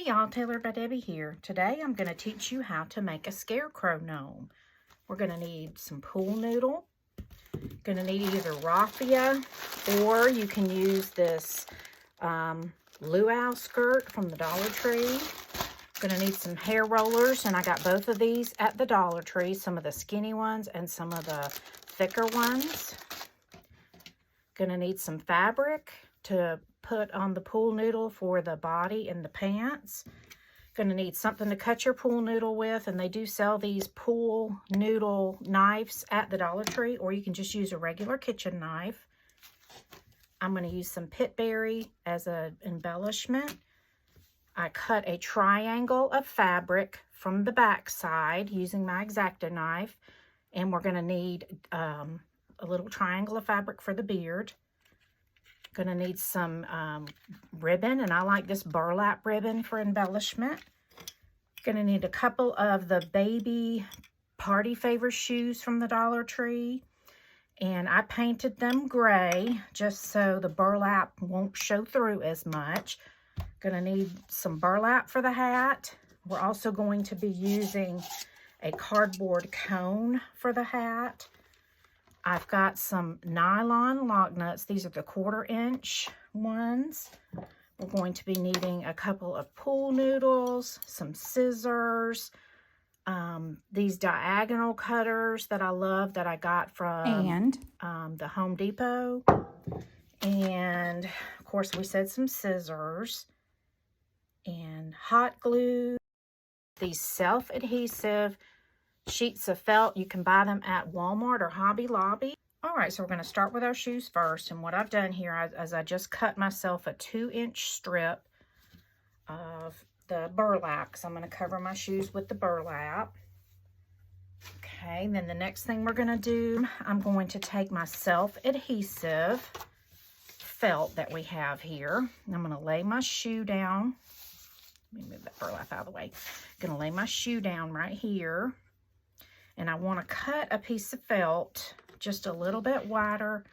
Hey y'all, Tailored by Debbie here. Today I'm going to teach you how to make a scarecrow gnome. We're going to need some pool noodle. Going to need either raffia or you can use this luau skirt from the Dollar Tree. Going to need some hair rollers, and I got both of these at the Dollar Tree, some of the skinny ones and some of the thicker ones. Going to need some fabric to put on the pool noodle for the body and the pants. Going to need something to cut your pool noodle with, and they do sell these pool noodle knives at the Dollar Tree, or you can just use a regular kitchen knife. I'm going to use some pitberry as an embellishment. I cut a triangle of fabric from the back side using my X-Acto knife, and we're going to need a little triangle of fabric for the beard. Going to need some ribbon, and I like this burlap ribbon for embellishment. Going to need a couple of the baby party favor shoes from the Dollar Tree, and I painted them gray just so the burlap won't show through as much. Going to need some burlap for the hat. We're also going to be using a cardboard cone for the hat. I've got some nylon lock nuts. These are the 1/4 inch ones. We're going to be needing a couple of pool noodles, some scissors, these diagonal cutters that I love that I got from the Home Depot. And of course we said some scissors and hot glue. These self-adhesive sheets of felt. You can buy them at Walmart or Hobby Lobby. All right, so we're going to start with our shoes first. And what I've done here is I just cut myself a 2-inch strip of the burlap, because I'm going to cover my shoes with the burlap. Okay, then the next thing we're going to do, I'm going to take my self-adhesive felt that we have here. And I'm going to lay my shoe down. Let me move that burlap out of the way. I'm going to lay my shoe down right here. And I want to cut a piece of felt just a little bit wider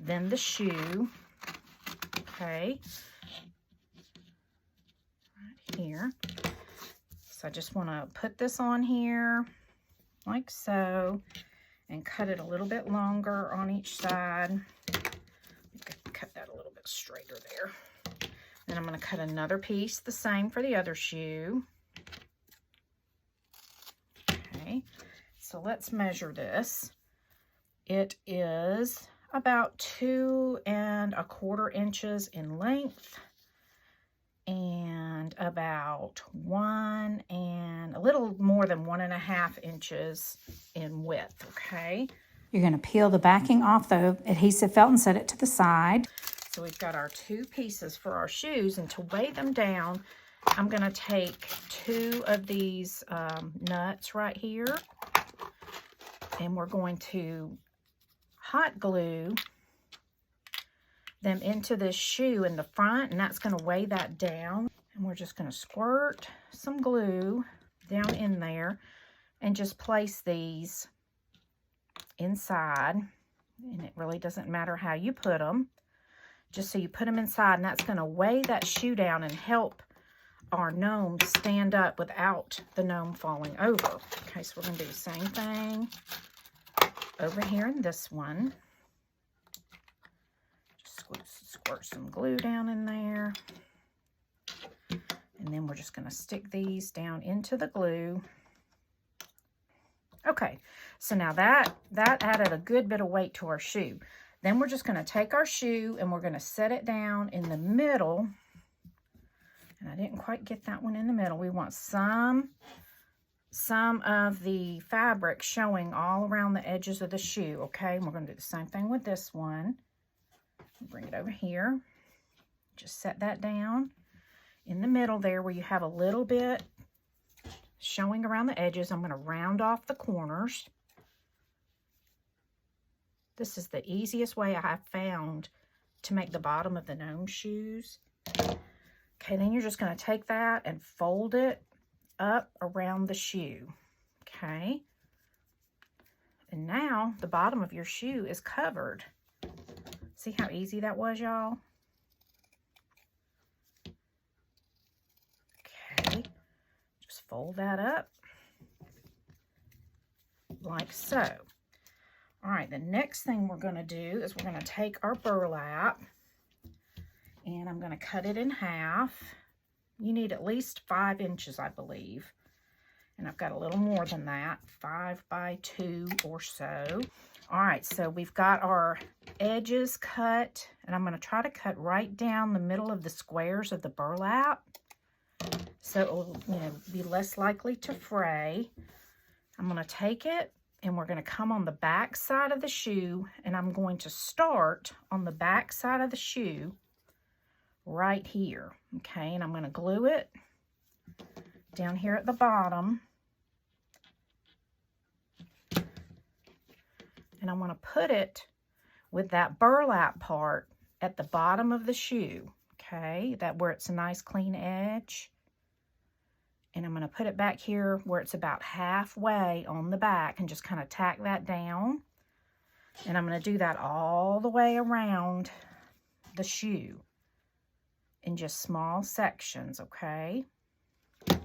than the shoe. Okay. Right here. So I just want to put this on here like so and cut it a little bit longer on each side. Cut that a little bit straighter there. Then I'm going to cut another piece the same for the other shoe. Okay. So let's measure this. It is about 2 1/4 inches in length and about a little more than 1.5 inches in width. Okay. You're going to peel the backing off the adhesive felt and set it to the side. So we've got our 2 pieces for our shoes, and to weigh them down, I'm going to take 2 of these nuts right here. And we're going to hot glue them into this shoe in the front, and that's going to weigh that down. And we're just going to squirt some glue down in there and just place these inside. And it really doesn't matter how you put them, just so you put them inside, and that's going to weigh that shoe down and help our gnome stand up without the gnome falling over. Okay, so we're going to do the same thing over here in this one. Just squirt some glue down in there. And then we're just going to stick these down into the glue. Okay, so now that added a good bit of weight to our shoe. Then we're just going to take our shoe and we're going to set it down in the middle. And I didn't quite get that one in the middle. We want some of the fabric showing all around the edges of the shoe. Okay, and we're going to do the same thing with this one. Bring it over here. Just set that down in the middle there where you have a little bit showing around the edges. I'm going to round off the corners. This is the easiest way I have found to make the bottom of the gnome shoes. Okay, then you're just going to take that and fold it up around the shoe. Okay. And now the bottom of your shoe is covered. See how easy that was, y'all? fold that up like so. All right, the next thing we're going to do is we're going to take our burlap and I'm going to cut it in half. You need at least 5 inches, I believe. And I've got a little more than that, 5 by 2 or so. All right, so we've got our edges cut, and I'm going to try to cut right down the middle of the squares of the burlap, so it will, be less likely to fray. I'm going to take it, and we're going to come on the back side of the shoe, and I'm going to start on the back side of the shoe right here, okay? And I'm going to glue it down here at the bottom. And I'm going to put it with that burlap part at the bottom of the shoe, okay? That where it's a nice clean edge. And I'm going to put it back here where it's about halfway on the back and just kind of tack that down. And I'm going to do that all the way around the shoe in just small sections, okay? Okay,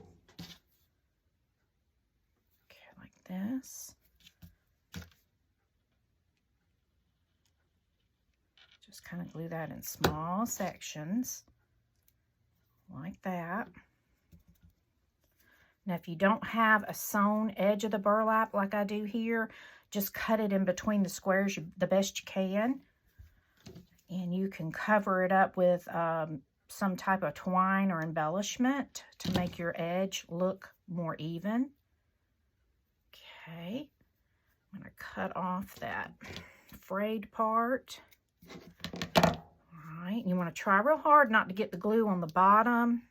like this. Just kind of glue that in small sections like that. Now, if you don't have a sewn edge of the burlap like I do here, just cut it in between the squares the best you can. And you can cover it up with some type of twine or embellishment to make your edge look more even. Okay, I'm going to cut off that frayed part. All right, you want to try real hard not to get the glue on the bottom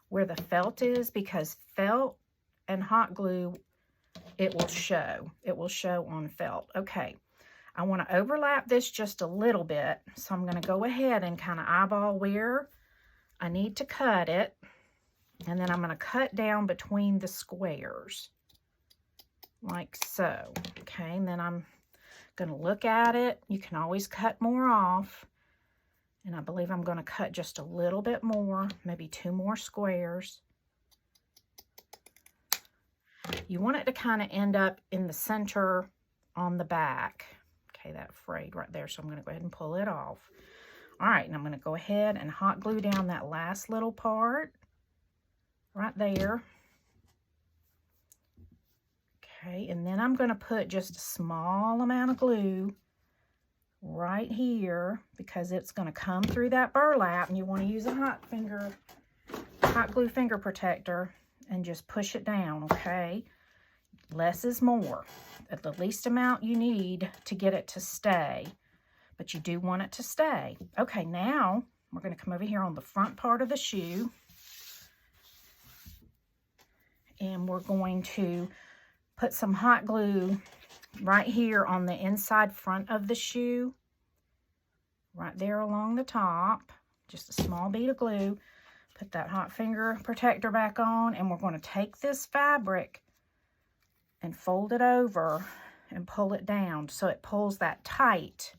where the felt is, because felt and hot glue, it will show. It will show on felt. Okay, I want to overlap this just a little bit, so I'm going to go ahead and kind of eyeball where I need to cut it, and then I'm going to cut down between the squares like so. Okay, and then I'm going to look at it. You can always cut more off, and I believe I'm going to cut just a little bit more, maybe 2 more squares. You want it to kind of end up in the center on the back. Okay, that frayed right there, so I'm going to go ahead and pull it off. All right, and I'm going to go ahead and hot glue down that last little part right there. Okay, and then I'm going to put just a small amount of glue right here because it's going to come through that burlap, and you want to use a hot glue finger protector and just push it down, okay? Less is more. At the least amount you need to get it to stay, but you do want it to stay. Okay, now we're going to come over here on the front part of the shoe, and we're going to put some hot glue right here on the inside front of the shoe, right there along the top, just a small bead of glue. Put that hot finger protector back on, and we're going to take this fabric and fold it over and pull it down so it pulls that tight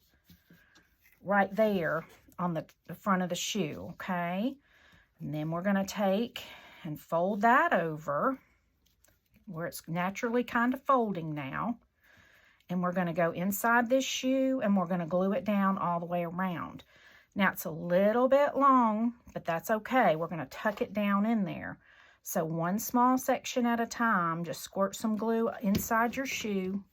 right there on the front of the shoe, okay? And then we're going to take and fold that over where it's naturally kind of folding now. And we're going to go inside this shoe, and we're going to glue it down all the way around. Now, it's a little bit long, but that's okay. We're going to tuck it down in there. So one small section at a time, just squirt some glue inside your shoe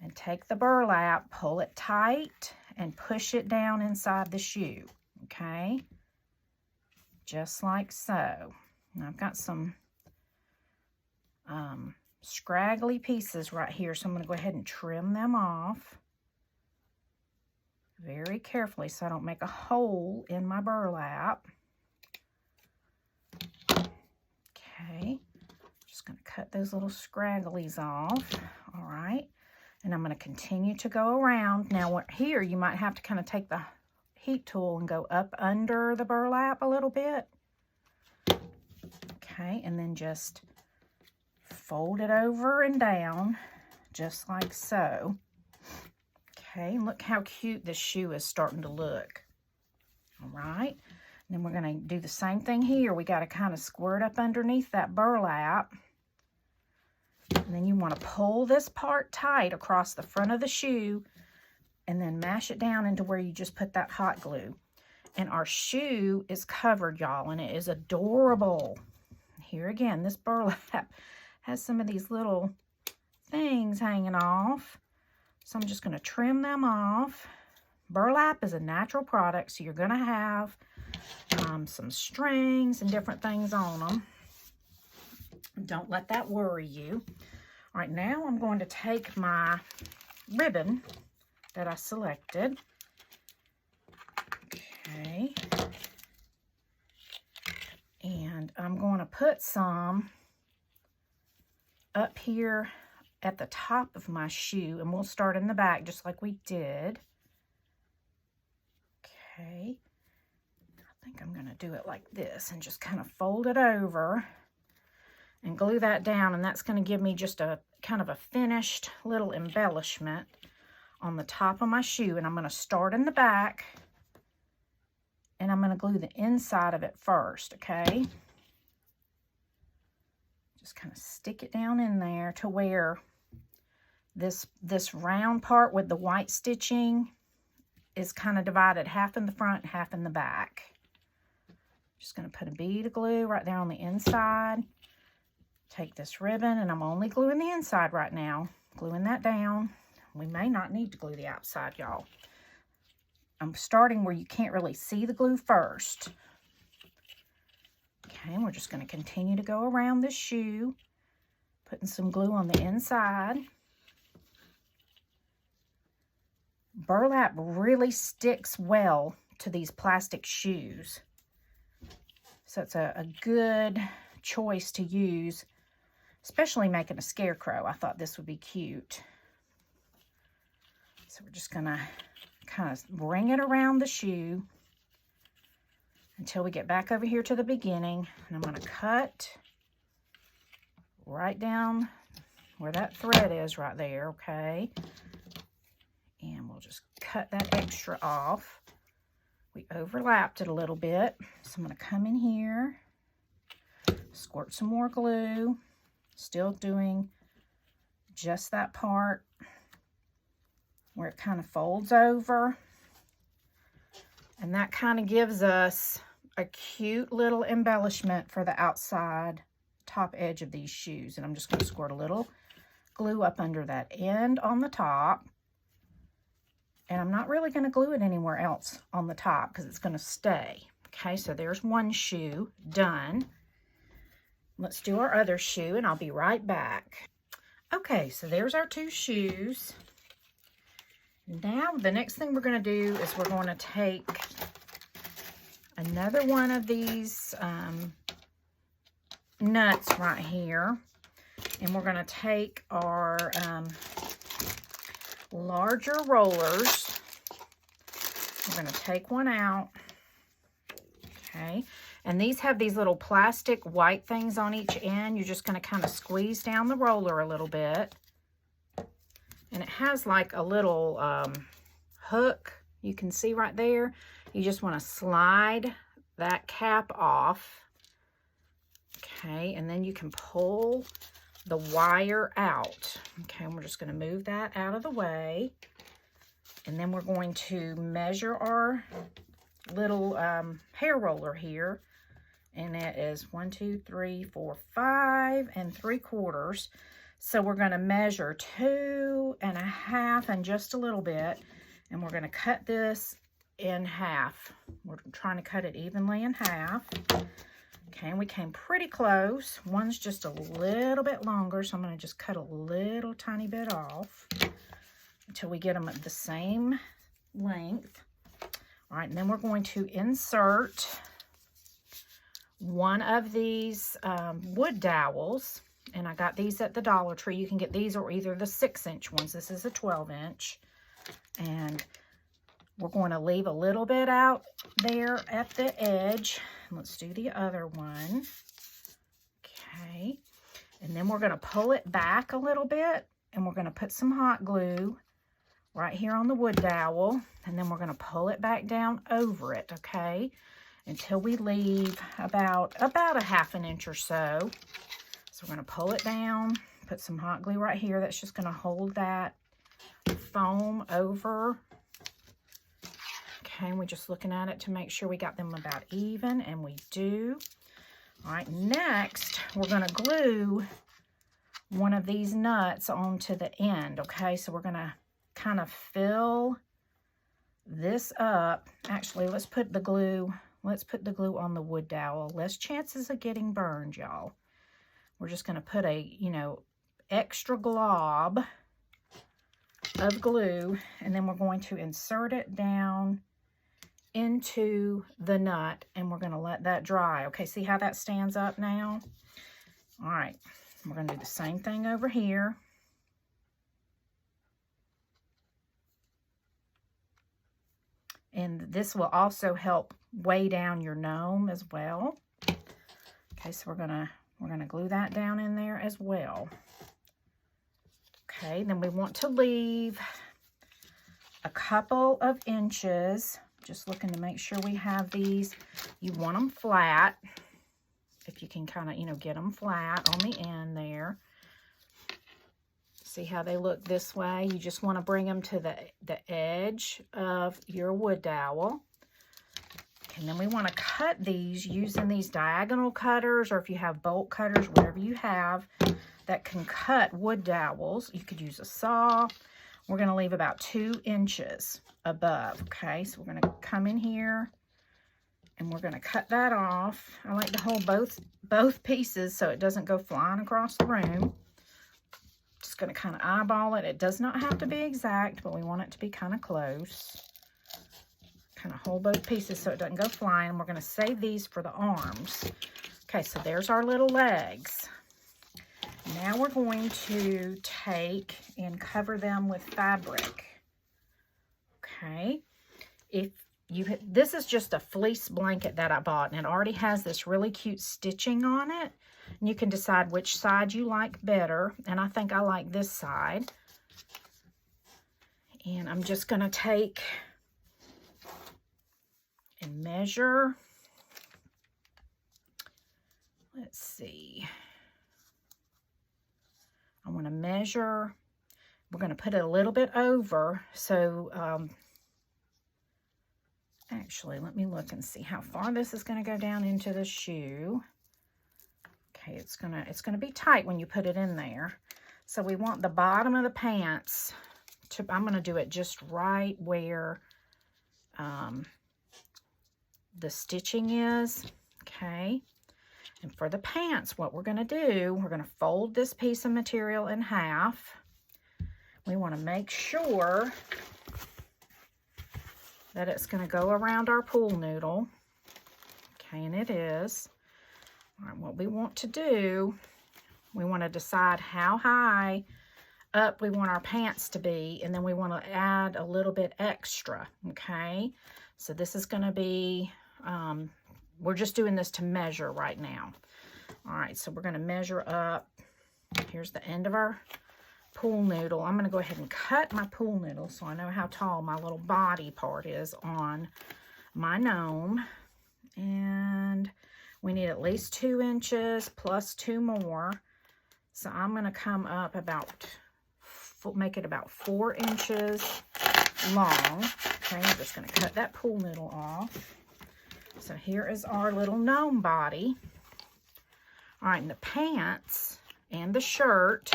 and take the burlap, pull it tight, and push it down inside the shoe, okay? Just like so. Now, I've got some scraggly pieces right here, so I'm going to go ahead and trim them off very carefully so I don't make a hole in my burlap. Okay, just going to cut those little scragglies off. All right, and I'm going to continue to go around. Now here you might have to kind of take the heat tool and go up under the burlap a little bit. Okay, and then just fold it over and down just like so. Okay, and look how cute this shoe is starting to look. All right, Then we're going to do the same thing here. We got to kind of squirt up underneath that burlap. And then you want to pull this part tight across the front of the shoe and then mash it down into where you just put that hot glue. And our shoe is covered, y'all, and it is adorable. Here again, this burlap has some of these little things hanging off. So I'm just going to trim them off. Burlap is a natural product, so you're going to have some strings and different things on them. Don't let that worry you. All right, now I'm going to take my ribbon that I selected. Okay. And I'm going to put some up here at the top of my shoe, and we'll start in the back just like we did. Okay. I think I'm going to do it like this and just kind of fold it over and glue that down, and that's going to give me just a kind of a finished little embellishment on the top of my shoe. And I'm going to start in the back, and I'm going to glue the inside of it first, okay? Just kind of stick it down in there to where this round part with the white stitching is kind of divided, half in the front, half in the back. Just going to put a bead of glue right there on the inside. Take this ribbon, and I'm only gluing the inside right now. Gluing that down. We may not need to glue the outside, y'all. I'm starting where you can't really see the glue first. Okay, and we're just going to continue to go around this shoe, putting some glue on the inside. Burlap really sticks well to these plastic shoes. So it's a good choice to use, especially making a scarecrow. I thought this would be cute. So we're just going to kind of bring it around the shoe until we get back over here to the beginning. And I'm going to cut right down where that thread is right there, okay? And we'll just cut that extra off. We overlapped it a little bit. So I'm going to come in here, squirt some more glue, still doing just that part where it kind of folds over. And that kind of gives us a cute little embellishment for the outside top edge of these shoes. And I'm just going to squirt a little glue up under that end on the top. And I'm not really going to glue it anywhere else on the top because it's going to stay. Okay, so there's one shoe done. Let's do our other shoe, and I'll be right back. Okay, so there's our two shoes. Now, the next thing we're going to do is we're going to take another one of these nuts right here, and we're going to take our larger rollers. We're going to take one out. Okay, and these have these little plastic white things on each end. You're just going to kind of squeeze down the roller a little bit. And it has like a little hook you can see right there. You just want to slide that cap off. Okay, and then you can pull the wire out. Okay, and we're just going to move that out of the way. And then we're going to measure our little hair roller here. And it is 1, 2, 3, 4, 5 3/4. So we're going to measure 2 1/2 and just a little bit. And we're going to cut this in half. We're trying to cut it evenly in half. Okay, and we came pretty close. One's just a little bit longer, so I'm going to just cut a little tiny bit off until we get them at the same length. All right, and then we're going to insert one of these wood dowels, and I got these at the Dollar Tree. You can get these or either the 6-inch ones. This is a 12-inch, and we're going to leave a little bit out there at the edge. Let's do the other one. Okay, and then we're going to pull it back a little bit, and we're going to put some hot glue right here on the wood dowel, and then we're going to pull it back down over it, okay? until we leave about a half an inch or so. So we're going to pull it down, put some hot glue right here. That's just going to hold that foam over. Okay, and we're just looking at it to make sure we got them about even, and we do. All right, next we're going to glue one of these nuts onto the end. Okay, so we're going to kind of fill this up. Actually, let's put the glue on the wood dowel. Less chances of getting burned, y'all. We're just going to put a, extra glob of glue, and then we're going to insert it down into the nut, and we're going to let that dry. Okay, see how that stands up now? All right, we're going to do the same thing over here. And this will also help weigh down your gnome as well. Okay, so we're gonna glue that down in there as well. Okay, then we want to leave a couple of inches. Just looking to make sure we have these. You want them flat. If you can kind of, get them flat on the end there. See how they look this way? You just want to bring them to the edge of your wood dowel. And then we want to cut these using these diagonal cutters, or if you have bolt cutters, whatever you have that can cut wood dowels. You could use a saw. We're going to leave about 2 inches above. Okay, so we're going to come in here and we're going to cut that off. I like to hold both pieces so it doesn't go flying across the room. Just going to kind of eyeball it. It does not have to be exact, but we want it to be kind of close. Kind of hold both pieces so it doesn't go flying. We're going to save these for the arms. Okay, so there's our little legs. Now we're going to take and cover them with fabric. Okay, this is just a fleece blanket that I bought, and it already has this really cute stitching on it. And you can decide which side you like better, and I think I like this side. And I'm just going to take and measure. Let's see. I want to measure. We're going to put it a little bit over. So, actually, let me look and see how far this is going to go down into the shoe. Okay, it's gonna be tight when you put it in there. So we want the bottom of the pants to, I'm gonna do it just right where the stitching is. Okay, and for the pants, what we're gonna do, we're gonna fold this piece of material in half. We want to make sure that it's going to go around our pool noodle. Okay, and it is. All right, what we want to do, we want to decide how high up we want our pants to be, and then we want to add a little bit extra, okay? So this is going to be, we're just doing this to measure right now. All right, so we're going to measure up. Here's the end of our pool noodle. I'm going to go ahead and cut my pool noodle so I know how tall my little body part is on my gnome. And we need at least 2 inches plus 2 more. So I'm going to come up about, make it about 4 inches long. Okay, I'm just going to cut that pool noodle off. So here is our little gnome body. All right, and the pants and the shirt,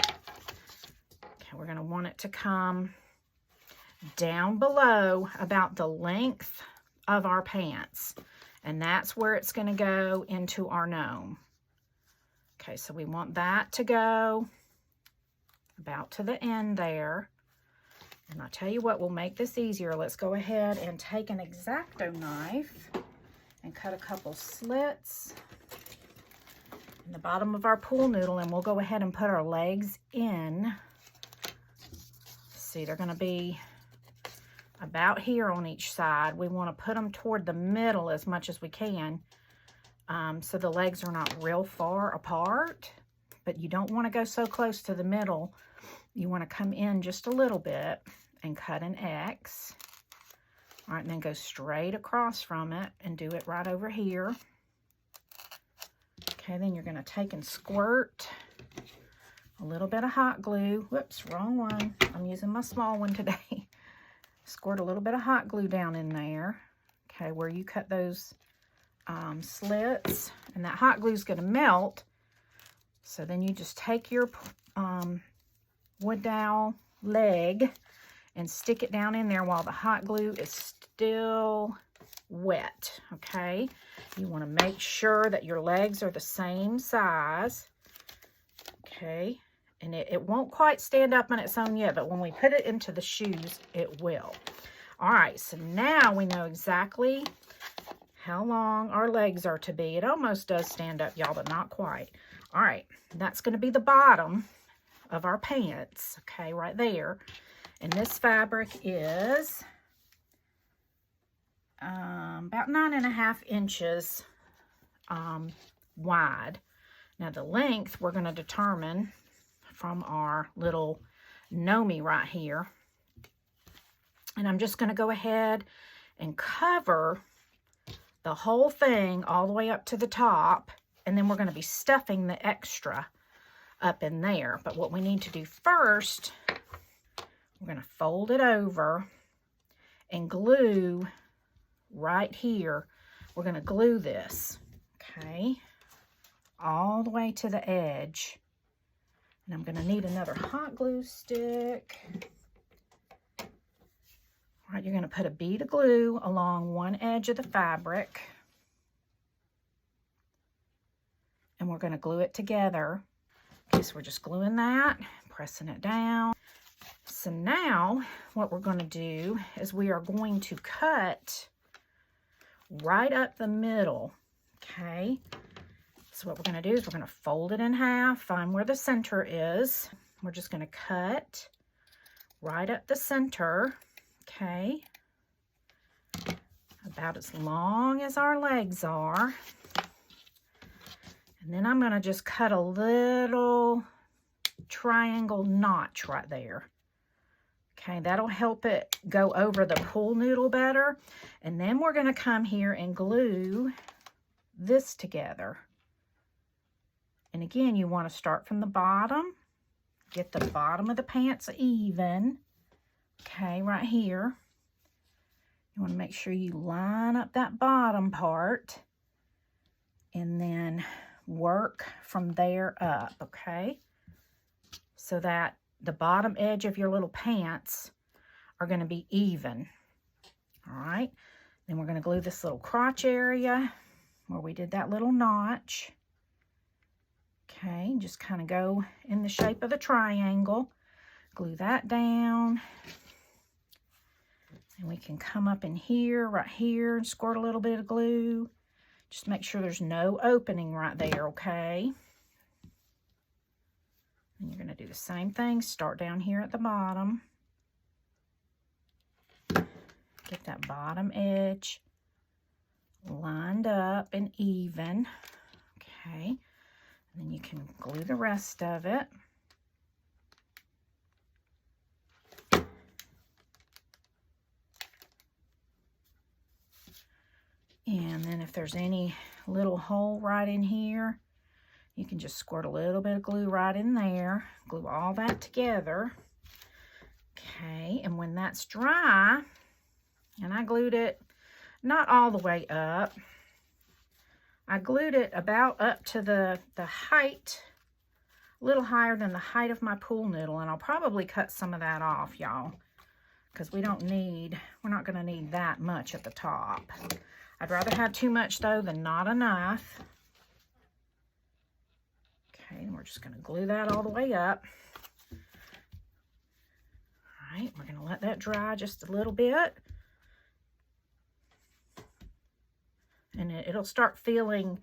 okay, we're going to want it to come down below about the length of our pants. And that's where it's going to go into our gnome. Okay, so we want that to go about to the end there. And I'll tell you what will make this easier. Let's go ahead and take an X-Acto knife and cut a couple slits in the bottom of our pool noodle, and we'll go ahead and put our legs in. See, they're going to be about here on each side. We want to put them toward the middle as much as we can, so the legs are not real far apart, but you don't want to go so close to the middle. You want to come in just a little bit and cut an X. All right, and then go straight across from it and do it right over here. Okay, then you're going to take and squirt a little bit of hot glue. Whoops, wrong one. I'm using my small one today. Squirt a little bit of hot glue down in there. Okay, where you cut those slits. And that hot glue is going to melt. So then you just take your wood dowel leg and stick it down in there while the hot glue is still wet, okay? You want to make sure that your legs are the same size, okay? And it won't quite stand up on its own yet, but when we put it into the shoes, it will. All right, so now we know exactly how long our legs are to be. It almost does stand up, y'all, but not quite. All right, that's going to be the bottom of our pants, okay, right there. And this fabric is about 9.5 inches wide. Now the length we're going to determine from our little Gnome right here. And I'm just going to go ahead and cover the whole thing all the way up to the top. And then we're going to be stuffing the extra up in there. But what we need to do first, we're going to fold it over and glue right here. We're going to glue this, okay, all the way to the edge. And I'm going to need another hot glue stick. All right, you're going to put a bead of glue along one edge of the fabric. And we're going to glue it together. Okay, so we're just gluing that, pressing it down. So now what we're going to do is we are going to cut right up the middle, okay? So what we're going to do is we're going to fold it in half, find where the center is. We're just going to cut right up the center, okay? About as long as our legs are. And then I'm going to just cut a little triangle notch right there. Okay, that'll help it go over the pool noodle better. And then we're going to come here and glue this together. And again, you want to start from the bottom. Get the bottom of the pants even. Okay, right here. You want to make sure you line up that bottom part. And then work from there up, okay? So that the bottom edge of your little pants are going to be even. All right. Then we're going to glue this little crotch area where we did that little notch. Okay, just kind of go in the shape of the triangle. Glue that down. And we can come up in here, right here, and squirt a little bit of glue. Just make sure there's no opening right there, okay? And you're going to do the same thing. Start down here at the bottom. Get that bottom edge lined up and even. Okay. And then you can glue the rest of it. And then if there's any little hole right in here, you can just squirt a little bit of glue right in there. Glue all that together. Okay, and when that's dry, and I glued it not all the way up. I glued it about up to the height, a little higher than the height of my pool noodle, and I'll probably cut some of that off, y'all, because we're not going to need that much at the top. I'd rather have too much, though, than not enough. Okay, and we're just going to glue that all the way up. All right, we're going to let that dry just a little bit. And it'll start feeling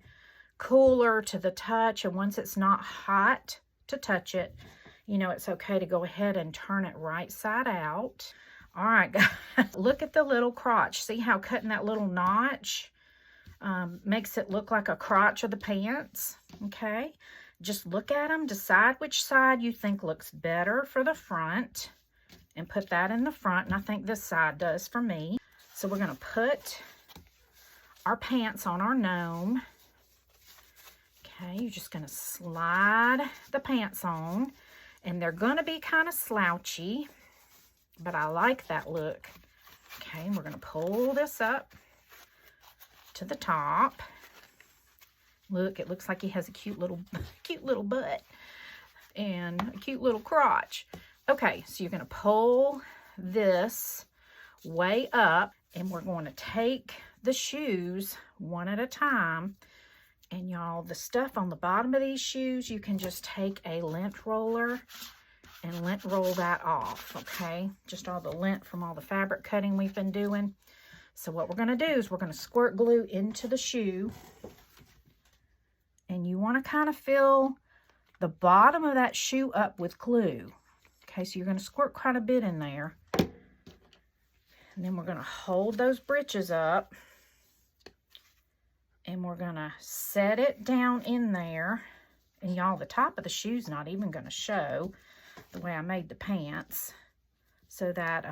cooler to the touch. And once it's not hot to touch it, you know, it's okay to go ahead and turn it right side out. All right, guys, look at the little crotch. See how cutting that little notch makes it look like a crotch of the pants? Okay, just look at them. Decide which side you think looks better for the front and put that in the front. And I think this side does for me. So we're going to put our pants on our gnome. Okay, you're just going to slide the pants on. And they're going to be kind of slouchy, but I like that look. Okay, we're going to pull this up to the top. Look, it looks like he has a cute little butt and a cute little crotch. Okay, so you're going to pull this way up, and we're going to take the shoes one at a time. And y'all, the stuff on the bottom of these shoes, you can just take a lint roller and lint roll that off, okay? Just all the lint from all the fabric cutting we've been doing. So what we're going to do is we're going to squirt glue into the shoe. And you want to kind of fill the bottom of that shoe up with glue. Okay, so you're going to squirt quite a bit in there. And then we're going to hold those britches up. And we're going to set it down in there. And y'all, the top of the shoe's not even going to show the way I made the pants. So that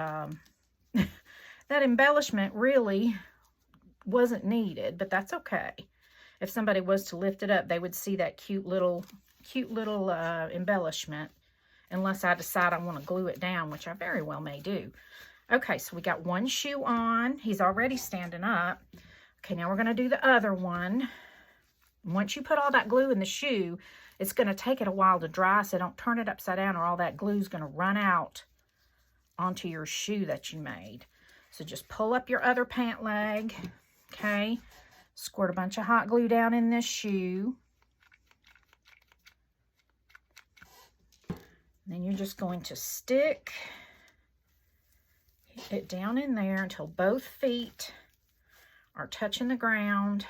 that embellishment really wasn't needed, but that's okay. If somebody was to lift it up, they would see that cute little embellishment, unless I decide I want to glue it down, which I very well may do. Okay, so we got one shoe on. He's already standing up. Okay, now we're going to do the other one. Once you put all that glue in the shoe, it's going to take it a while to dry, so don't turn it upside down or all that glue is going to run out onto your shoe that you made. So just pull up your other pant leg, okay? Squirt a bunch of hot glue down in this shoe. And then you're just going to stick it down in there until both feet are touching the ground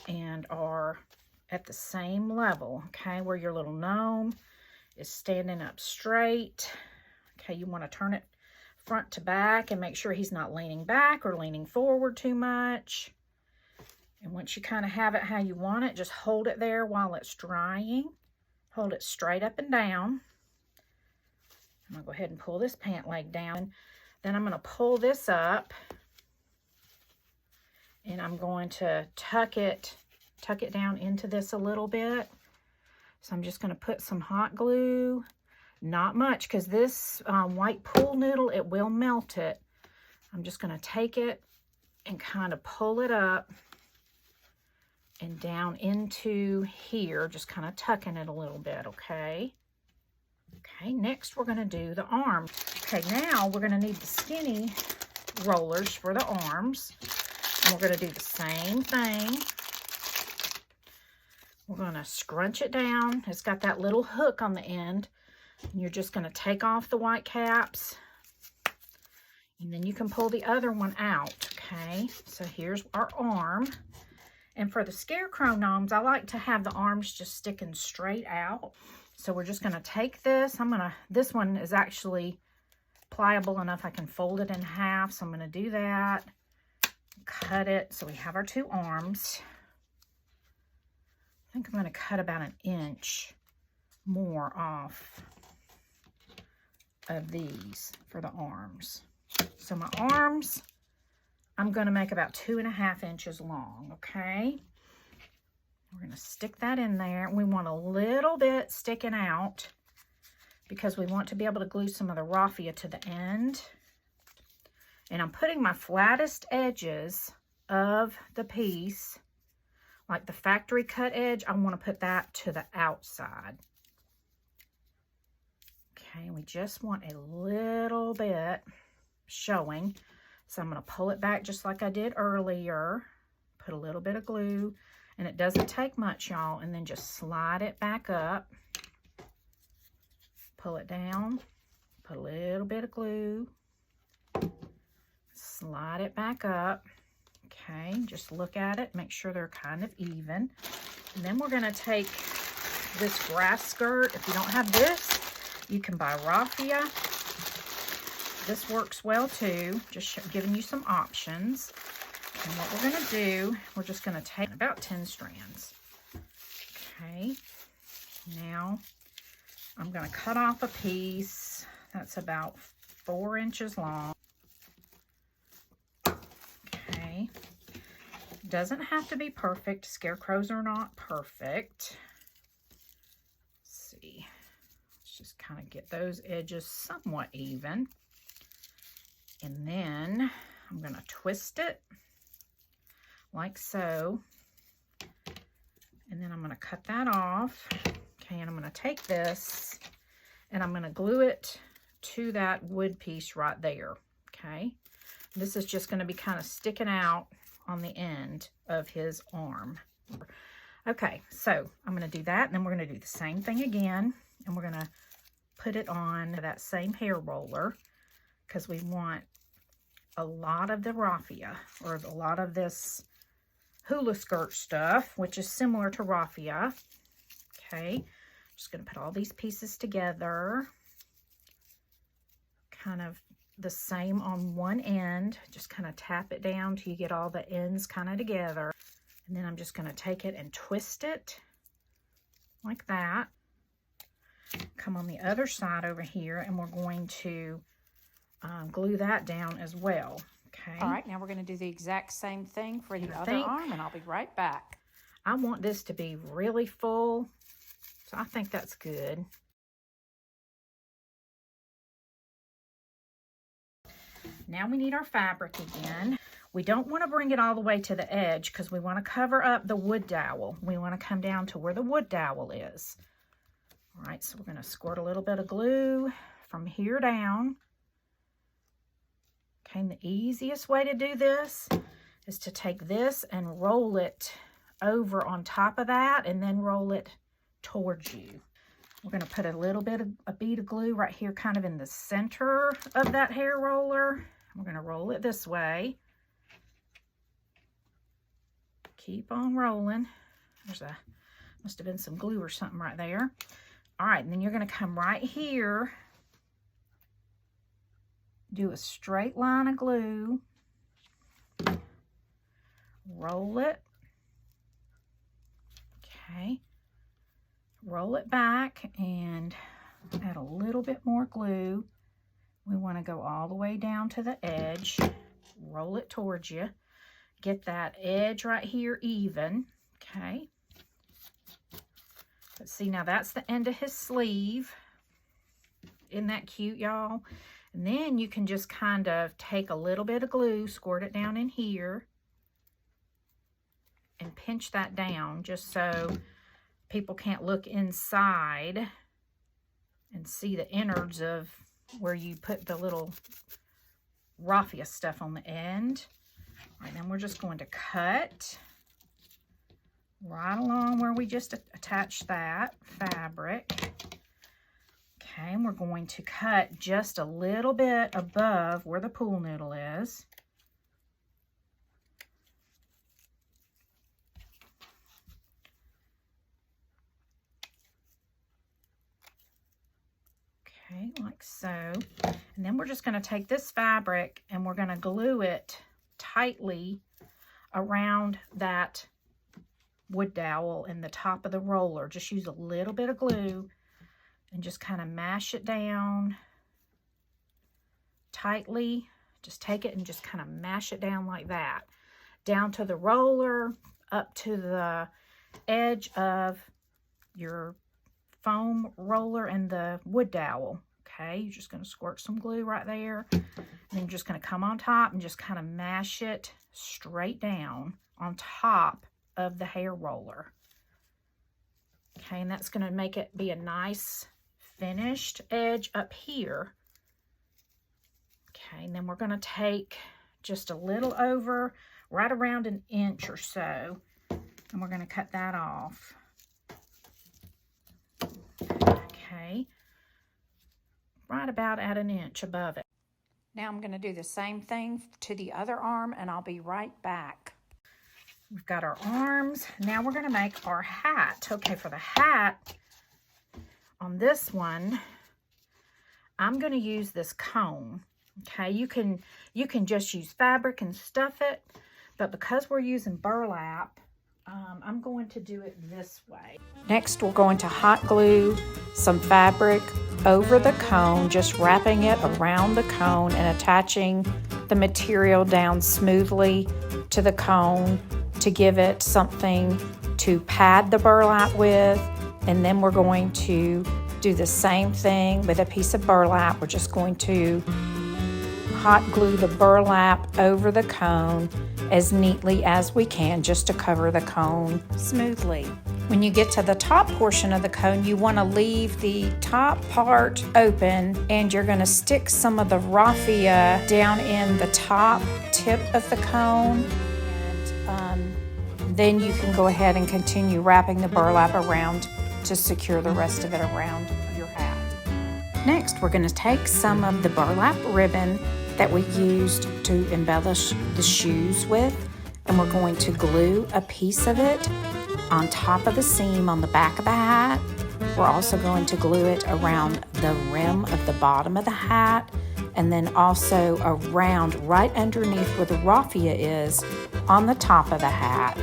and are at the same level, okay? Where your little gnome is standing up straight. Okay, you want to turn it front to back and make sure he's not leaning back or leaning forward too much. And once you kind of have it how you want it, just hold it there while it's drying. Hold it straight up and down. I'm going to go ahead and pull this pant leg down. Then I'm going to pull this up. And I'm going to tuck it down into this a little bit. So I'm just going to put some hot glue. Not much, because this white pool noodle, it will melt it. I'm just going to take it and kind of pull it up and down into here, just kind of tucking it a little bit, okay? Okay, next we're going to do the arm. Okay, now we're going to need the skinny rollers for the arms. And we're going to do the same thing. We're going to scrunch it down. It's got that little hook on the end. And you're just going to take off the white caps. And then you can pull the other one out, okay? So here's our arm. And for the Scarecrow gnomes, I like to have the arms just sticking straight out. So we're just going to take this. This one is actually pliable enough I can fold it in half. So I'm going to do that. Cut it. So we have our two arms. I think I'm going to cut about an inch more off of these for the arms. So my arms, I'm going to make about 2.5 inches long, okay? We're going to stick that in there. We want a little bit sticking out because we want to be able to glue some of the raffia to the end. And I'm putting my flattest edges of the piece, like the factory cut edge, I want to put that to the outside. Okay, we just want a little bit showing. So I'm going to pull it back just like I did earlier. Put a little bit of glue. And it doesn't take much, y'all. And then just slide it back up. Pull it down. Put a little bit of glue. Slide it back up. Okay, just look at it. Make sure they're kind of even. And then we're going to take this grass skirt. If you don't have this, you can buy raffia. This works well too. Just giving you some options. And what we're going to do, we're just going to take about 10 strands. Okay. Now, I'm going to cut off a piece that's about 4 inches long. doesn't have to be perfect. Scarecrows are not perfect. Let's see. Let's just kind of get those edges somewhat even. And then I'm going to twist it like so. And then I'm going to cut that off. Okay, and I'm going to take this and I'm going to glue it to that wood piece right there. Okay, this is just going to be kind of sticking out on the end of his arm. Okay, so I'm going to do that, and then we're going to do the same thing again, and we're going to put it on that same hair roller because we want a lot of the raffia, or a lot of this hula skirt stuff, which is similar to raffia. Okay, just going to put all these pieces together, kind of the same on one end. Just kind of tap it down till you get all the ends kind of together. And then I'm just going to take it and twist it like that. Come on the other side over here, and we're going to glue that down as well. Okay. All right, now we're going to do the exact same thing for the other arm, and I'll be right back. I want this to be really full, so I think that's good. Now we need our fabric again. We don't want to bring it all the way to the edge because we want to cover up the wood dowel. We want to come down to where the wood dowel is. All right, so we're going to squirt a little bit of glue from here down. Okay, and the easiest way to do this is to take this and roll it over on top of that and then roll it towards you. We're going to put a little bit of a bead of glue right here kind of in the center of that hair roller. We're going to roll it this way. Keep on rolling. Must have been some glue or something right there. All right, and then you're going to come right here. Do a straight line of glue. Roll it. Okay. Roll it back and add a little bit more glue. We want to go all the way down to the edge. Roll it towards you. Get that edge right here even. Okay. Let's see, now that's the end of his sleeve. Isn't that cute, y'all? And then you can just kind of take a little bit of glue, squirt it down in here, and pinch that down just so people can't look inside and see the innards of where you put the little raffia stuff on the end. All right, then we're just going to cut right along where we just attached that fabric. Okay, and we're going to cut just a little bit above where the pool noodle is. Okay, like so. And then we're just going to take this fabric and we're going to glue it tightly around that wood dowel in the top of the roller. Just use a little bit of glue and just kind of mash it down tightly. Just take it and just kind of mash it down like that. Down to the roller, up to the edge of your foam roller and the wood dowel. Okay, you're just going to squirt some glue right there. And then you're just going to come on top and just kind of mash it straight down on top of the hair roller. Okay, and that's going to make it be a nice finished edge up here. Okay, and then we're going to take just a little over, right around an inch or so, and we're going to cut that off. Okay, right about at an inch above it. Now I'm going to do the same thing to the other arm, and I'll be right back. We've got our arms. Now we're going to make our hat. Okay, for the hat, on this one, I'm going to use this cone. Okay, you can just use fabric and stuff it, but because we're using burlap, I'm going to do it this way. Next, we're going to hot glue some fabric over the cone, just wrapping it around the cone and attaching the material down smoothly to the cone to give it something to pad the burlap with. And then we're going to do the same thing with a piece of burlap. We're just going to hot glue the burlap over the cone as neatly as we can, just to cover the cone smoothly. When you get to the top portion of the cone, you want to leave the top part open, and you're going to stick some of the raffia down in the top tip of the cone. And then you can go ahead and continue wrapping the burlap around to secure the rest of it around your hat. Next, we're going to take some of the burlap ribbon that we used to embellish the shoes with, and we're going to glue a piece of it on top of the seam on the back of the hat. We're also going to glue it around the rim of the bottom of the hat, and then also around right underneath where the raffia is on the top of the hat.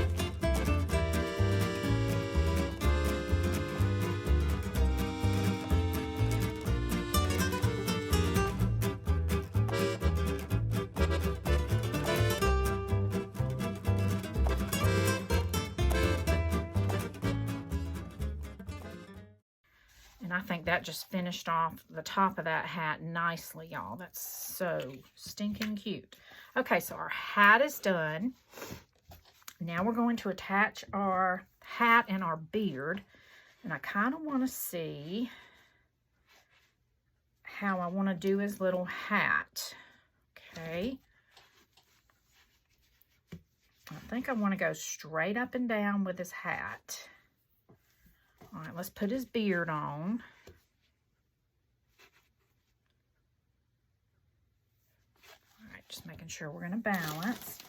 And I think that just finished off the top of that hat nicely, y'all. That's so stinking cute. Okay, so our hat is done. Now we're going to attach our hat and our beard. And I kind of want to see how I want to do his little hat. Okay. I think I want to go straight up and down with his hat. All right, let's put his beard on. All right, just making sure we're going to balance.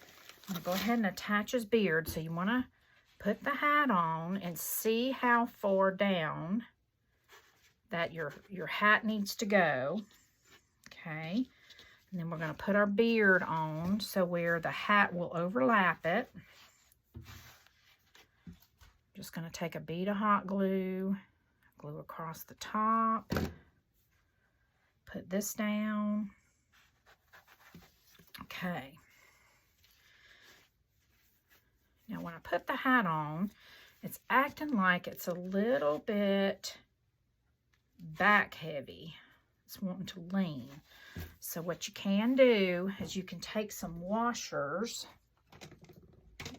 I'm going to go ahead and attach his beard. So you want to put the hat on and see how far down that your hat needs to go. Okay. And then we're going to put our beard on so where the hat will overlap it. Just going to take a bead of hot glue, glue across the top, put this down. Okay. Now when I put the hat on, it's acting like it's a little bit back heavy. It's wanting to lean. So what you can do is you can take some washers.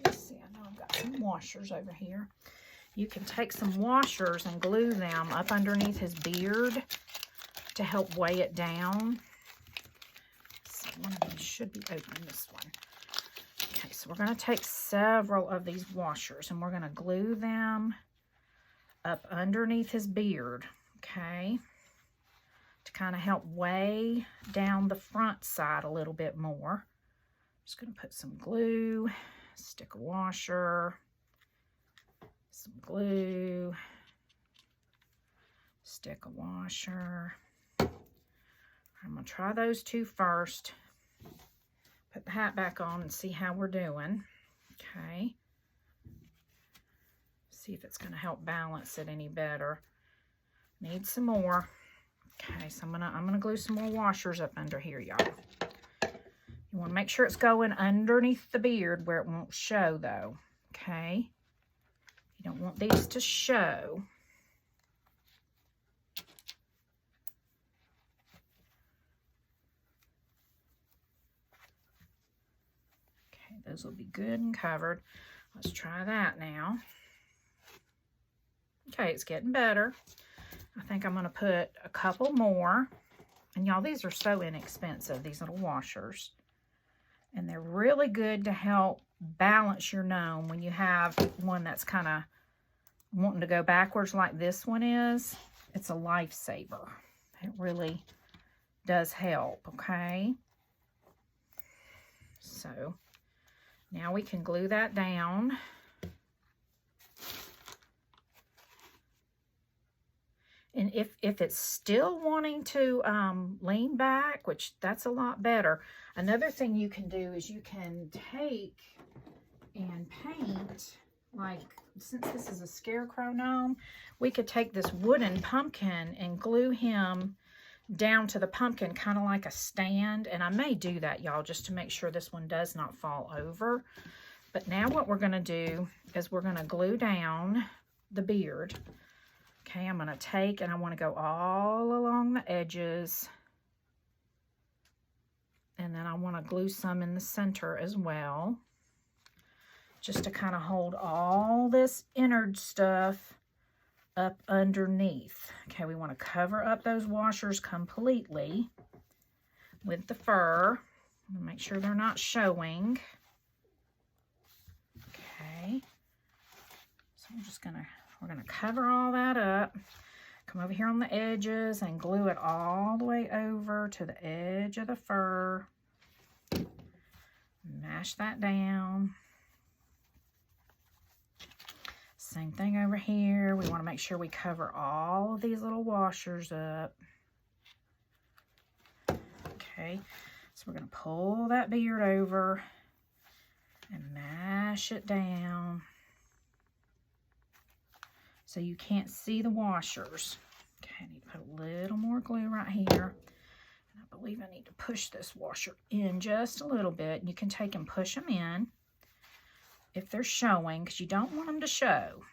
Let's see, I know I've got some washers over here. You can take some washers and glue them up underneath his beard to help weigh it down. So one of these should be open, this one. Okay, so we're going to take several of these washers and we're going to glue them up underneath his beard, okay, to kind of help weigh down the front side a little bit more. Just going to put some glue, stick a washer, some glue, stick a washer. I'm going to try those two first. Put the hat back on and see how we're doing. Okay. See if it's going to help balance it any better. Need some more. Okay, so I'm gonna glue some more washers up under here, y'all. You want to make sure it's going underneath the beard where it won't show, though. Okay. You don't want these to show. Okay, those will be good and covered. Let's try that now. Okay, it's getting better. I think I'm going to put a couple more. And y'all, these are so inexpensive, these little washers. And they're really good to help balance your gnome when you have one that's kind of wanting to go backwards like this one is. It's a lifesaver. It really does help, okay? So now we can glue that down. And if it's still wanting to lean back, which that's a lot better, another thing you can do is you can take and paint, like since this is a Scarecrow gnome, we could take this wooden pumpkin and glue him down to the pumpkin, kind of like a stand. And I may do that, y'all, just to make sure this one does not fall over. But now what we're going to do is we're going to glue down the beard. Okay, I'm going to take and I want to go all along the edges. And then I want to glue some in the center as well, just to kind of hold all this innard stuff up underneath. Okay, we want to cover up those washers completely with the fur. Make sure they're not showing. Okay, so we're gonna cover all that up. Come over here on the edges and glue it all the way over to the edge of the fur. Mash that down. Same thing over here. We want to make sure we cover all of these little washers up. Okay, so we're going to pull that beard over and mash it down so you can't see the washers. Okay, I need to put a little more glue right here. And I believe I need to push this washer in just a little bit. You can take and push them in if they're showing, because you don't want them to show.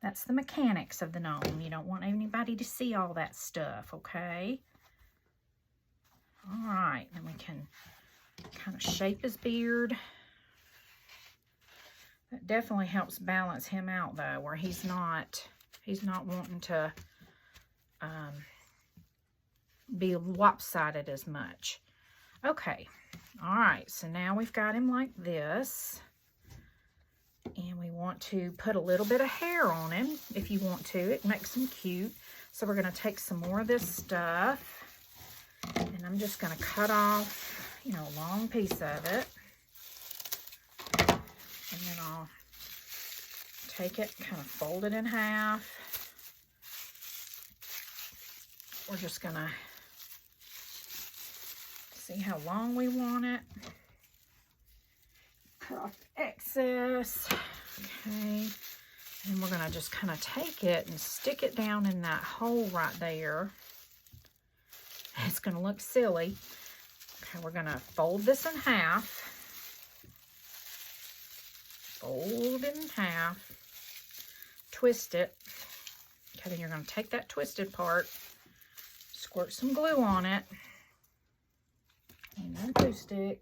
That's the mechanics of the gnome. You don't want anybody to see all that stuff, okay? All right, then we can kind of shape his beard. That definitely helps balance him out, though, where he's not wanting to be lopsided as much. Okay, all right, so now we've got him like this, and we want to put a little bit of hair on him if you want to. It makes him cute. So we're going to take some more of this stuff, and I'm just going to cut off, you know, a long piece of it, and then I'll take it, kind of fold it in half. We're just going to see how long we want it. Cut off the excess. Okay. And we're going to just kind of take it and stick it down in that hole right there. It's going to look silly. Okay, we're going to fold this in half. Fold it in half. Twist it. Okay, then you're going to take that twisted part, squirt some glue on it. And then glue stick.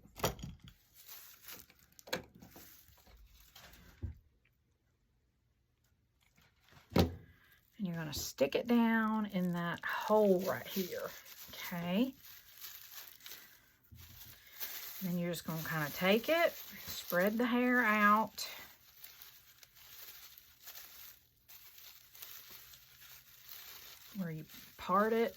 And you're going to stick it down in that hole right here. Okay. And then you're just going to kind of take it, spread the hair out. Where you part it.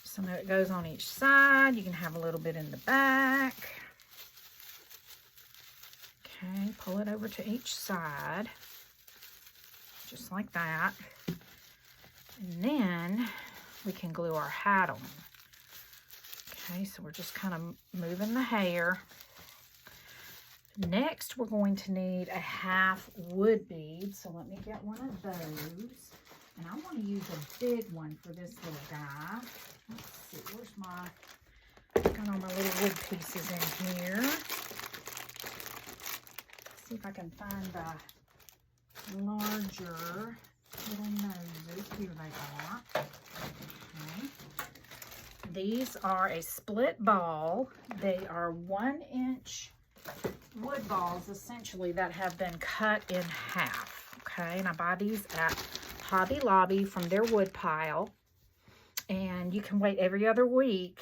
Some of it goes on each side. You can have a little bit in the back. Okay, pull it over to each side. Just like that. And then we can glue our hat on. Okay, so we're just kind of moving the hair. Next, we're going to need a half wood bead. So let me get one of those. And I want to use a big one for this little guy. Let's see, where's my, got all my little wood pieces in here. Let's see if I can find the larger little noses. Here they are. Okay. These are a split ball. They are 1-inch wood balls, essentially, that have been cut in half. Okay, and I buy these at Hobby Lobby from their wood pile. And you can wait every other week.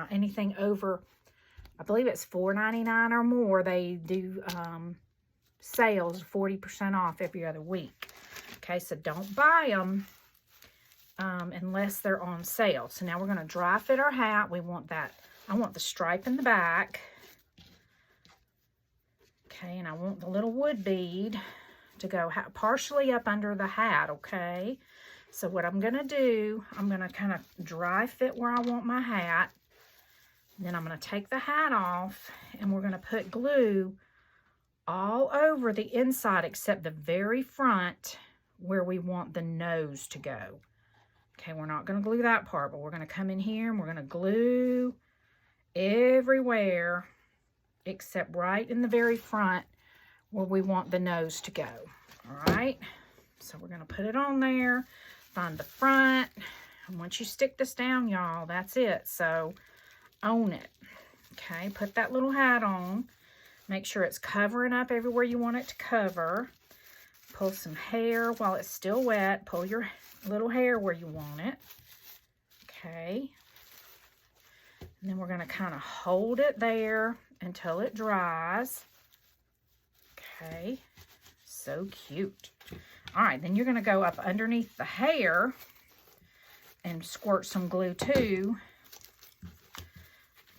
Anything over, I believe it's $4.99 or more, they do sales 40% off every other week. Okay, so don't buy them unless they're on sale. So now we're going to dry fit our hat. We want that, I want the stripe in the back. Okay, and I want the little wood bead to go partially up under the hat, okay? So what I'm going to do, I'm going to kind of dry fit where I want my hat. Then I'm going to take the hat off, and we're going to put glue all over the inside except the very front where we want the nose to go. Okay, we're not going to glue that part, but we're going to come in here and we're going to glue everywhere except right in the very front where we want the nose to go. All right, so we're gonna put it on there, find the front, and once you stick this down, y'all, that's it. So own it. Okay, put that little hat on. Make sure it's covering up everywhere you want it to cover. Pull some hair while it's still wet. Pull your little hair where you want it. Okay. And then we're going to kind of hold it there until it dries. Okay. So cute. All right, then you're going to go up underneath the hair and squirt some glue too,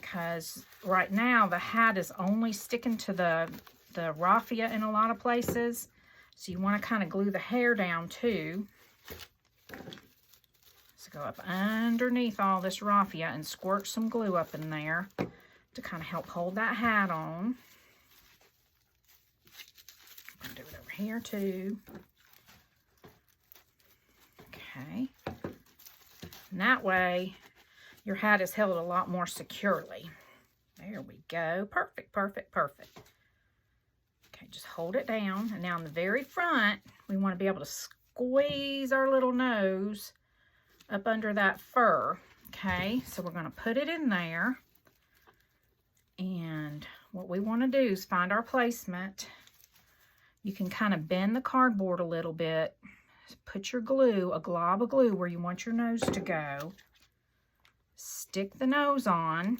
because right now the hat is only sticking to the raffia in a lot of places. So you want to kind of glue the hair down too. So go up underneath all this raffia and squirt some glue up in there to kind of help hold that hat on. I'm going to do it over here too. Okay. And that way your hat is held a lot more securely. There we go. Perfect, perfect, perfect. Okay, just hold it down. And now in the very front, we want to be able to squeeze our little nose up under that fur. Okay, so we're going to put it in there. And what we want to do is find our placement. You can kind of bend the cardboard a little bit. Put your glue, a glob of glue, where you want your nose to go. Stick the nose on,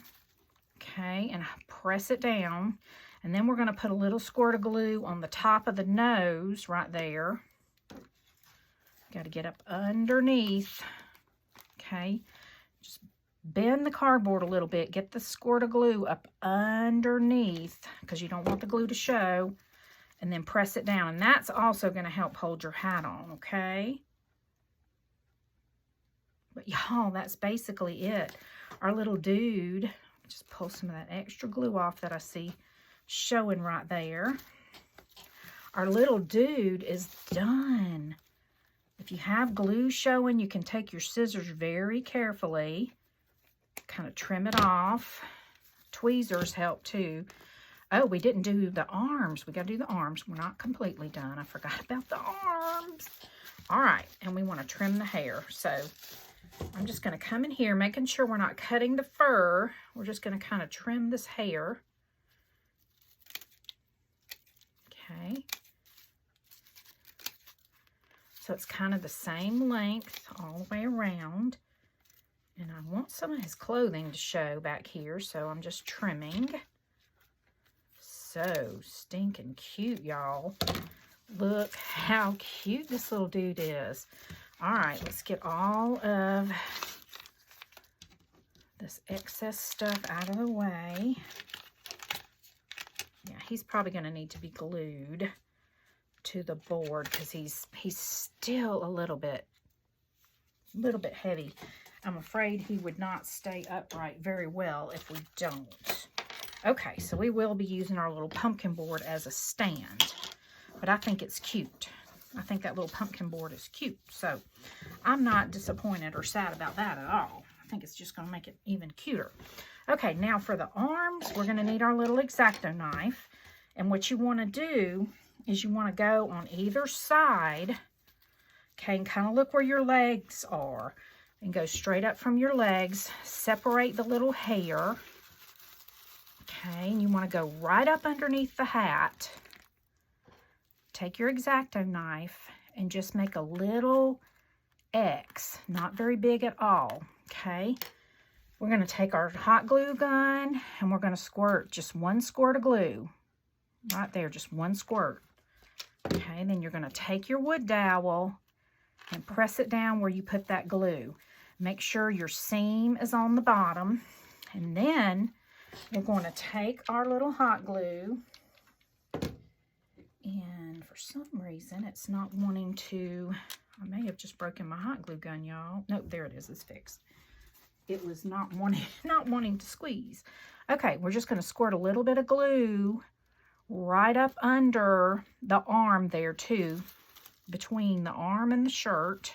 okay, and press it down. And then we're going to put a little squirt of glue on the top of the nose right there. Got to get up underneath, okay. Just bend the cardboard a little bit. Get the squirt of glue up underneath because you don't want the glue to show. And then press it down. And that's also going to help hold your hat on, okay? But y'all, that's basically it. Our little dude, just pull some of that extra glue off that I see showing right there. Our little dude is done. If you have glue showing, you can take your scissors very carefully, kind of trim it off. Tweezers help too. Oh, we didn't do the arms. We got to do the arms. We're not completely done. I forgot about the arms. All right, and we want to trim the hair. So I'm just going to come in here, making sure we're not cutting the fur. We're just going to kind of trim this hair. Okay. So it's kind of the same length all the way around. And I want some of his clothing to show back here, so I'm just trimming. So stinking cute, y'all. Look how cute this little dude is. All right, let's get all of this excess stuff out of the way. Yeah, he's probably going to need to be glued to the board because he's still a little bit heavy. I'm afraid he would not stay upright very well if we don't. Okay, so we will be using our little pumpkin board as a stand, but I think it's cute. I think that little pumpkin board is cute, so I'm not disappointed or sad about that at all. I think it's just going to make it even cuter. Okay, now for the arms, we're going to need our little X-Acto knife, and what you want to do is you want to go on either side, okay, and kind of look where your legs are, and go straight up from your legs, separate the little hair. Okay, and you want to go right up underneath the hat. Take your X-Acto knife and just make a little X, not very big at all, okay? We're going to take our hot glue gun and we're going to squirt just one squirt of glue. Right there, just one squirt. Okay, then you're going to take your wood dowel and press it down where you put that glue. Make sure your seam is on the bottom. And then we're going to take our little hot glue, and for some reason it's not wanting to, I may have just broken my hot glue gun, y'all. Nope, there it is, it's fixed. It was not wanting to squeeze. Okay, we're just going to squirt a little bit of glue right up under the arm there too, between the arm and the shirt,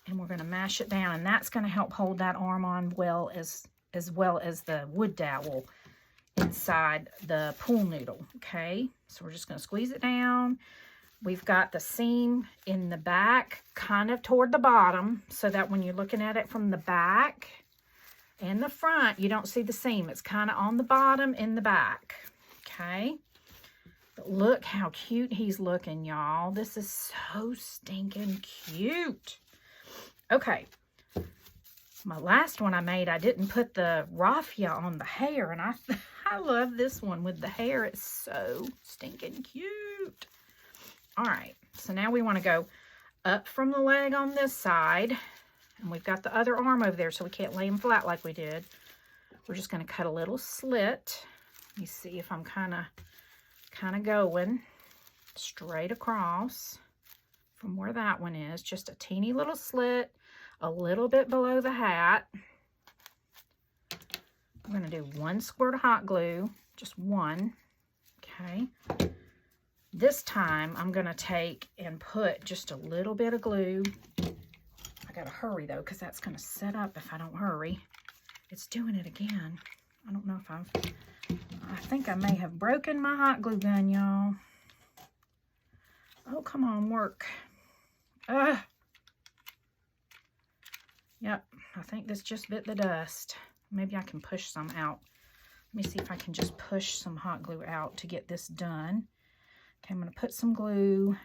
and we're going to mash it down, and that's going to help hold that arm on well as well as the wood dowel inside the pool noodle, okay? So we're just going to squeeze it down. We've got the seam in the back, kind of toward the bottom, so that when you're looking at it from the back and the front, you don't see the seam. It's kind of on the bottom in the back, okay? But look how cute he's looking, y'all. This is so stinking cute. Okay. My last one I made, I didn't put the raffia on the hair, and I love this one with the hair. It's so stinking cute. All right, so now we want to go up from the leg on this side, and we've got the other arm over there, so we can't lay him flat like we did. We're just going to cut a little slit. Let me see if I'm kind of going straight across from where that one is. Just a teeny little slit, a little bit below the hat. I'm going to do 1 squirt of hot glue, just 1, okay? This time, I'm going to take and put just a little bit of glue. I got to hurry, though, because that's going to set up if I don't hurry. It's doing it again. I don't know if I think I may have broken my hot glue gun, y'all. Oh, come on, work. Yep, I think this just bit the dust. Maybe I can push some out. Let me see if I can just push some hot glue out to get this done. Okay, I'm going to put some glue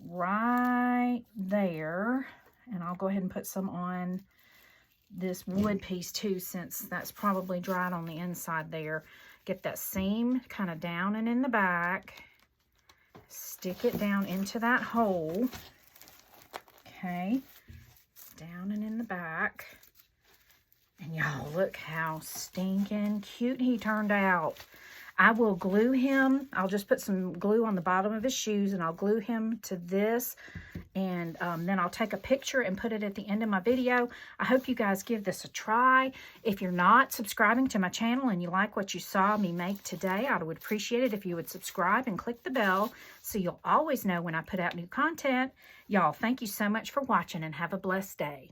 right there, and I'll go ahead and put some on this wood piece too, since that's probably dried on the inside there. Get that seam kind of down and in the back. Stick it down into that hole. Okay, down and in the back. And y'all, look how stinking cute he turned out. I will glue him. I'll just put some glue on the bottom of his shoes, and I'll glue him to this. And then I'll take a picture and put it at the end of my video. I hope you guys give this a try. If you're not subscribing to my channel and you like what you saw me make today, I would appreciate it if you would subscribe and click the bell so you'll always know when I put out new content. Y'all, thank you so much for watching, and have a blessed day.